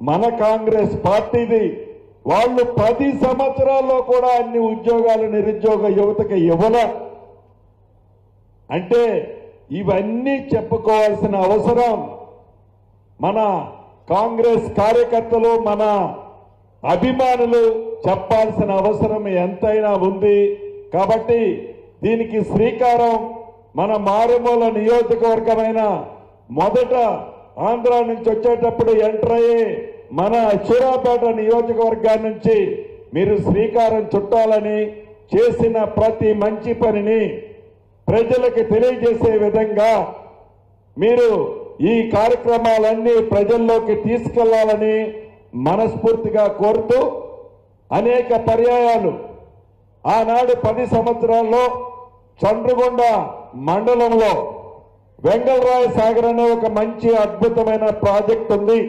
మన కాంగ్రెస్ పార్టీది. వాళ్ళు 10 సంవత్సరాల్లో కూడా అన్ని ఉద్యోగాలు నిరుద్యోగ యువతకి ఇవ్వల అంటే ఇవన్నీ చెప్పుకోవాల్సిన అవసరం మన కాంగ్రెస్ కార్యకర్తలు, మన అభిమానులు చెప్పాల్సిన అవసరం ఎంతైనా ఉంది. కాబట్టి దీనికి శ్రీకారం మన మారుమూల నియోజకవర్గమైన మొదట ఆంధ్ర నుంచి వచ్చేటప్పుడు ఎంటర్ అయ్యే మన సూరాపేట నియోజకవర్గాన్ని నుంచి మీరు శ్రీకారం చుట్టాలని, చేసిన ప్రతి మంచి పనిని ప్రజలకు తెలియజేసే విధంగా మీరు ఈ కార్యక్రమాలన్నీ ప్రజల్లోకి తీసుకెళ్లాలని మనస్ఫూర్తిగా కోరుతూ, అనేక పర్యాయాలు ఆనాడు 10 సంవత్సరాల్లో చంద్రగొండ మండలంలో వెంగళరాయ సాగర్ అనే ఒక మంచి అద్భుతమైన ప్రాజెక్ట్ ఉంది.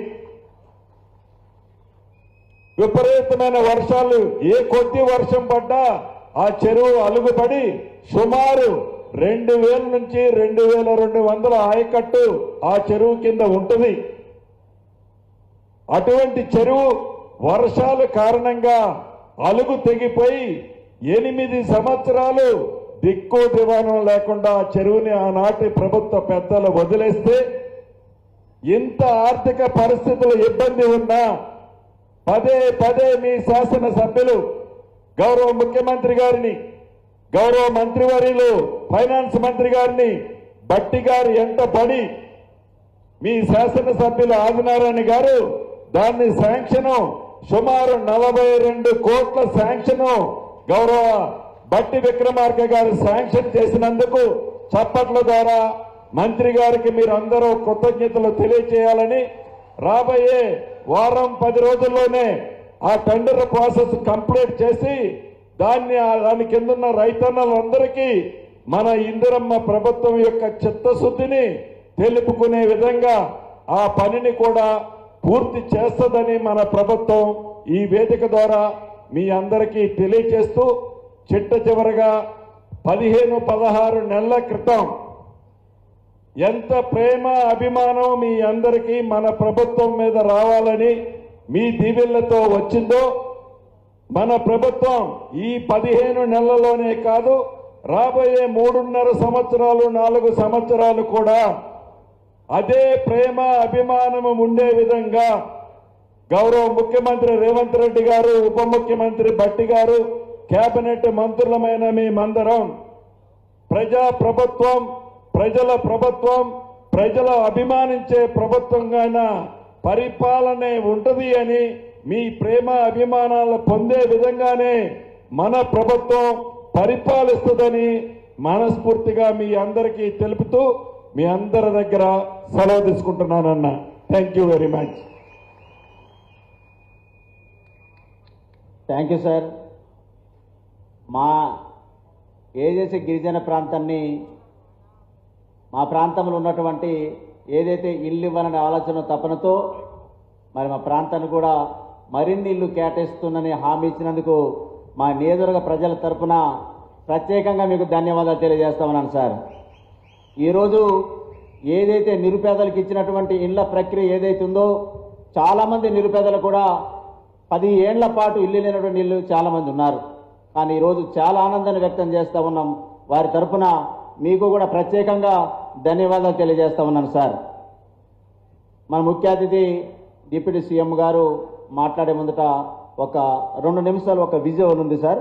విపరీతమైన వర్షాలు, ఏ కొద్ది వర్షం పడ్డా ఆ చెరువు అలుగుపడి సుమారు 2000 నుంచి 2200 ఆయకట్టు ఆ చెరువు కింద ఉంటుంది. అటువంటి చెరువు వర్షాల కారణంగా అలుగు తెగిపోయి 8 సంవత్సరాలు దిక్కు దివాణం లేకుండా చెరువుని ఆనాటి ప్రభుత్వ పెద్దలు వదిలేస్తే, ఇంత ఆర్థిక పరిస్థితులు ఇబ్బంది ఉన్నా పదే పదే మీ శాసనసభ్యులు గౌరవ ముఖ్యమంత్రి గారిని, గౌరవ మంత్రివర్యులు ఫైనాన్స్ మంత్రి గారిని బట్టి గారు ఎంట పడి మీ శాసనసభ్యులు ఆదినారాయణ గారు దాన్ని శాంక్షను సుమారు 42 కోట్ల శాంక్షను గౌరవ బట్టి విక్రమార్క గారు శాంక్షన్ చేసినందుకు చప్పట్ల ద్వారా మంత్రి గారికి మీరు అందరూ కృతజ్ఞతలు తెలియజేయాలని, రాబోయే వారం 10 రోజుల్లోనే ఆ టెండర్ ప్రాసెస్ కంప్లీట్ చేసి దాని కిందున్న రైతన్నలందరికీ మన ఇందిరమ్మ ప్రభుత్వం యొక్క చిత్తశుద్ధిని తెలుపుకునే విధంగా ఆ పనిని కూడా పూర్తి చేస్తుందని మన ప్రభుత్వం ఈ వేదిక ద్వారా మీ అందరికీ తెలియజేస్తూ, చిట్ట చివరగా 15-16 నెలల క్రితం ఎంత ప్రేమ అభిమానం మీ అందరికీ మన ప్రభుత్వం మీద రావాలని మీ దీవెనలతో వచ్చిందో, మన ప్రభుత్వం ఈ 15 నెలల్లోనే కాదు, రాబోయే 3.5 సంవత్సరాలు 4 సంవత్సరాలు కూడా అదే ప్రేమ అభిమానము ఉండే విధంగా గౌరవ ముఖ్యమంత్రి రేవంత్ రెడ్డి గారు, ఉప ముఖ్యమంత్రి బట్టి గారు, కేబినెట్ మంత్రులమైన మేమందరం ప్రజా ప్రభుత్వం, ప్రజల ప్రభుత్వం, ప్రజలు అభిమానించే ప్రభుత్వంగా పరిపాలనే ఉంటది అని మీ ప్రేమ అభిమానాలు పొందే విధంగానే మన ప్రభుత్వం పరిపాలిస్తుందని మనస్ఫూర్తిగా మీ అందరికీ తెలుపుతూ మీ అందరి దగ్గర సెలవు తీసుకుంటున్నానన్న. Thank you very much. Thank you sir. మా ఏజెన్సీ గిరిజన ప్రాంతాన్ని, మా ప్రాంతంలో ఉన్నటువంటి ఏదైతే ఇల్లు ఇవ్వాలనే ఆలోచన తపనతో మరి మా ప్రాంతాన్ని కూడా మరిన్ని ఇల్లు కేటాయిస్తుందని హామీ ఇచ్చినందుకు మా నియోజకవర్గ ప్రజల తరఫున ప్రత్యేకంగా మీకు ధన్యవాదాలు తెలియజేస్తామన్నాను సార్. ఈరోజు ఏదైతే నిరుపేదలకు ఇచ్చినటువంటి ఇళ్ల ప్రక్రియ ఏదైతే ఉందో, చాలామంది నిరుపేదలు కూడా 10 ఏళ్ల పాటు ఇల్లు లేనటువంటి ఇల్లు చాలామంది ఉన్నారు. కానీ ఈరోజు చాలా ఆనందాన్ని వ్యక్తం చేస్తూ ఉన్నాం. వారి తరఫున మీకు కూడా ప్రత్యేకంగా ధన్యవాదాలు తెలియజేస్తా ఉన్నాను సార్. మన ముఖ్య అతిథి డిప్యూటీ సీఎం గారు మాట్లాడే ముందట ఒక 2 నిమిషాలు ఒక విజువల్ ఉంది సార్.